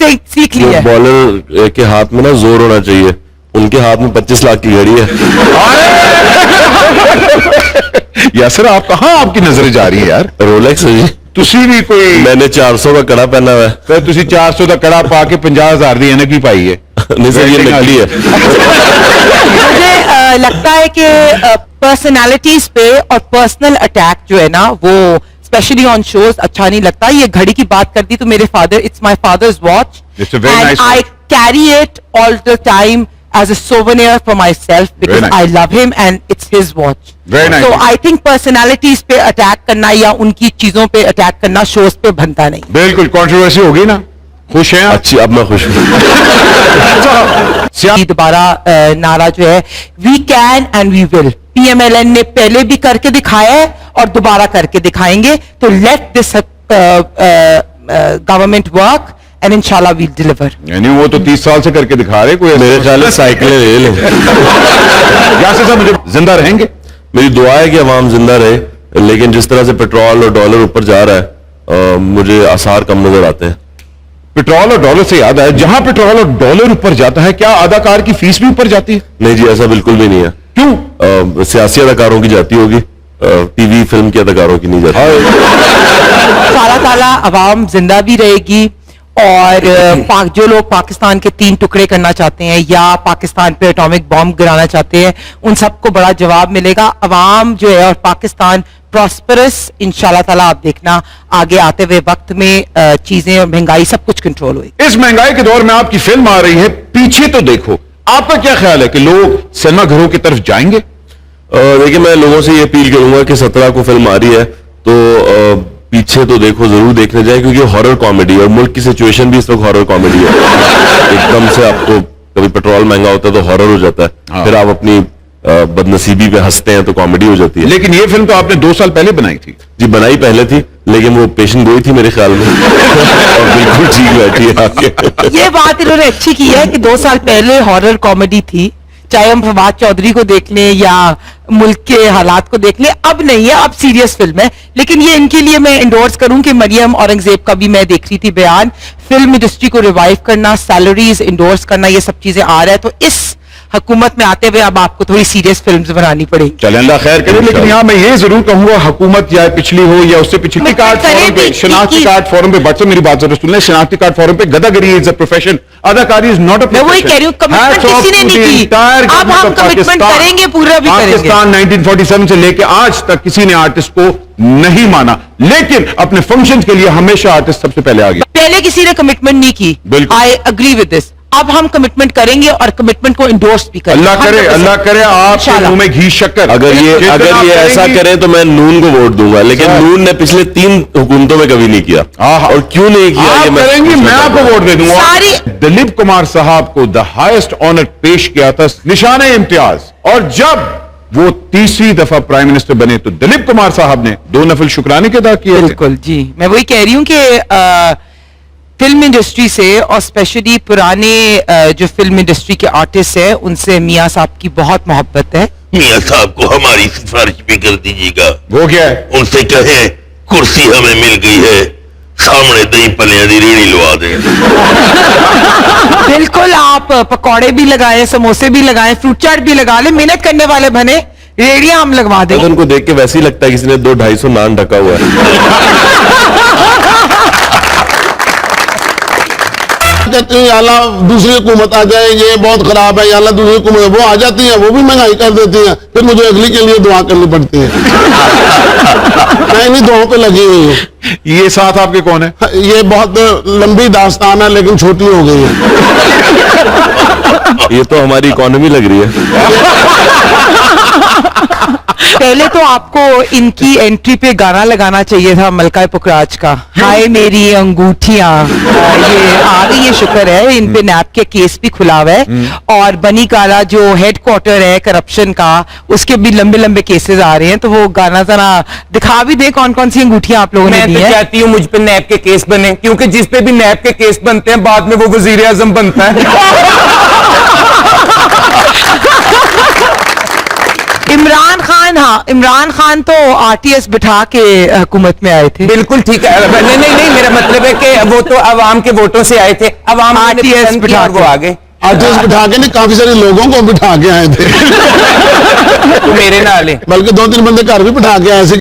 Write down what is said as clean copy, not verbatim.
सीख ली है। बॉलर के हाथ में ना जोर होना चाहिए, उनके हाथ में 25 लाख की घड़ी है। यासर आप कहाँ आपकी नजर जा रही है यार? रोलेक्स है जी। तुसी भी कोई मैंने 400 का कड़ा पहना हुआ है। तो तुसी 400 का कड़ा पा के 50,000 दी एनक भी पाई है। नहीं सर, ये नकली है। मुझे लगता है कि पर्सनालिटीज पे और पर्सनल अटैक जो है ना, वो स्पेशली ऑन शोज अच्छा नहीं लगता. ये घड़ी की बात कर दी तो मेरे father, it's my father's watch and I carry it all the time as a souvenir for myself because I love him and it's his watch. Very nice. So I think personalities पे attack करना या उनकी चीजों पे attack करना shows पे बनता नहीं. बिल्कुल कंट्रोवर्सी होगी ना. खुश हैं? अच्छी, अब मैं खुश हूँ. दोबारा नारा जो है we can and we will, PMLN ने पहले भी करके दिखाया है और दोबारा करके दिखाएंगे. तो let this government work and inshallah we'll deliver. यानी वो तो 30 साल से करके दिखा रहे. कोई मेरे ख्याल में साइकिलें ले लें. यासर साहब मुझे जिंदा रहेंगे. मेरी दुआ है कि अवाम जिंदा रहे, लेकिन जिस तरह से पेट्रोल और डॉलर ऊपर जा रहा है मुझे आसार कम नजर आते हैं. पेट्रोल और डॉलर से याद आया, जहां पेट्रोल और डॉलर ऊपर जाता है क्या अदाकार की फीस भी ऊपर जाती है? नहीं जी, ऐसा बिल्कुल भी नहीं है. क्यों? सियासी अदाकारों की जाती होगी, टीवी फिल्म के अदाकारों की नहीं जाती. ताला ताला अवाम जिंदा भी रहेगी और जो लोग पाकिस्तान के 3 टुकड़े करना चाहते हैं या पाकिस्तान पे एटॉमिक बॉम्ब गिराना चाहते हैं, उन सबको बड़ा जवाब मिलेगा. अवाम जो है और पाकिस्तान प्रॉस्परस इंशाल्लाह ताला. आप देखना आगे आते हुए वक्त में चीजें और महंगाई सब कुछ कंट्रोल हुई. इस महंगाई के दौर में आपकी फिल्म आ रही है, पीछे तो देखो. आपका क्या ख्याल है कि लोग सिनेमा घरों की तरफ जाएंगे? देखिए, मैं लोगों से ये अपील करूंगा कि 17 को फिल्म आ रही है तो पीछे तो देखो, जरूर देखने जाए, क्योंकि हॉरर कॉमेडी और मुल्क की सिचुएशन भी इस वक्त हॉरर कॉमेडी है. एकदम से आपको कभी पेट्रोल महंगा होता है तो हॉरर हो जाता है, फिर आप अपनी बदनसीबी पे हंसते हैं तो कॉमेडी हो जाती है. लेकिन ये फिल्म तो आपने 2 साल पहले बनाई थी. जी, बनाई पहले थी, लेकिन वो पेशेंट गोई थी मेरे ख्याल में और बिल्कुल ठीक बैठी है आगे. ये बात इन्होंने अच्छी की है कि 2 साल पहले हॉरर कॉमेडी थी, चाहे हम फवाद चौधरी को देख लें या मुल्क के हालात को देख लें. अब नहीं है, अब सीरियस फिल्म है. लेकिन ये इनके लिए मैं इंडोर्स करूं कि मरियम औरंगजेब का भी मैं देख रही थी बयान, फिल्म इंडस्ट्री को रिवाइव करना, सैलरीज इंडोर्स करना, ये सब चीजें आ रहा है. तो इस हुकूमत में आते हुए अब आपको थोड़ी सीरियस फिल्म्स बनानी पड़ेगी. चलें, अल्लाह खैर करे. लेकिन यहाँ मैं ये जरूर कहूंगा, हुकूमत या पिछली हो या उससे पिछली, कार्ड फोरम पे, शनाख्ती कार्ड फोरम पे, बच्चों मेरी बात जरूर सुन लें, शनाख्ती कार्ड फोरम पे गदागरी इज अ प्रोफेशन, अदाकारी इज नॉट अ प्रोफेशन. मैं वही कह रही हूँ, कमिटमेंट किसी ने नहीं की. अब हम कमिटमेंट करेंगे, पूरा भी करेंगे. पाकिस्तान 1947 से लेके आज तक किसी ने आर्टिस्ट को नहीं माना, लेकिन अपने फंक्शन के लिए हमेशा आर्टिस्ट सबसे पहले आ गया. पहले किसी ने कमिटमेंट नहीं की. I agree with this. अब हम कमिटमेंट करेंगे और कमिटमेंट को इंडोर्स भी करेंगे. अल्लाह करे आपके मुंह में घी शक्कर. अगर ये ऐसा करें तो मैं नून को वोट दूंगा, लेकिन नून ने पिछले 3 हुकूमतों में कभी नहीं किया. और क्यों नहीं किया ये मैं आपको वोट दे दूंगा. दिलीप कुमार साहब को द हाईएस्ट ऑनर पेश किया था, निशाने इम्तियाज, और जब वो 3री दफा प्राइम मिनिस्टर बने तो दिलीप कुमार साहब ने 2 नफल शुक्राने के अदा किए. बिल्कुल जी, मैं वही कह रही हूँ कि फिल्म इंडस्ट्री से और स्पेशली पुराने जो फिल्म इंडस्ट्री के आर्टिस्ट हैं, उनसे मियाँ साहब की बहुत मोहब्बत है. मियाँ साहब को हमारी सिफारिश भी कर दीजिएगा. वो क्या है? उनसे कहें कुर्सी हमें मिल गई है, सामने दही पलियां दी रेड़ी लगा दें. बिल्कुल, आप पकौड़े भी लगाएं, समोसे भी लगाएं, फ्रूट चाट भी लगा लें. मेहनत करने वाले बने, रेडियां हम लगवा दें. उनको देख के वैसे ही लगता है किसी ने 200-250 नान ढका हुआ है. कहते हैं अल्लाह दूसरी हुकूमत आ जाए, ये बहुत खराब है, अल्लाह दूसरी हुकूमत, वो आ जाती है, वो भी महंगाई कर देती है, फिर मुझे अगली के लिए दुआ करनी पड़ती है. मैं इन्हीं दुआओं पे लगी हुई हूँ. ये साथ आपके कौन है? ये बहुत लंबी दास्तान है लेकिन छोटी हो गई है. ये तो हमारी इकोनॉमी लग रही है. पहले तो आपको इनकी एंट्री पे गाना लगाना चाहिए था मलका पुखराज का, हाय मेरी अंगूठियां. ये आ गई, ये शुक्र है. इन पे नैब के केस भी खुला हुआ है और बनी काला जो हेडक्वार्टर है करप्शन का, उसके भी लंबे लंबे केसेस आ रहे हैं. तो वो गाना जरा दिखा भी दे, कौन कौन सी अंगूठियां आप लोगों ने दी है. मैं तो चाहती हूँ मुझ पे नैब के केस बने, क्योंकि जिस पे भी नैब के केस बनते हैं बाद में वो वजीर आजम बनता है. इमरान खान हाँ, इमरान खान तो आरटीएस बिठा के हुकूमत में आए थे। बिल्कुल ठीक है, नहीं मेरा मतलब है कि वो तो अवाम के वोटों से आए थे, अवाम ने RTS पसंद किया और वो बिठा आ गए। आरटीएस बिठा के नहीं, काफी सारे लोगों को बिठा के आए थे मेरे नाल है। बल्कि 2-3 बंदे घर भी बिठा के आए थे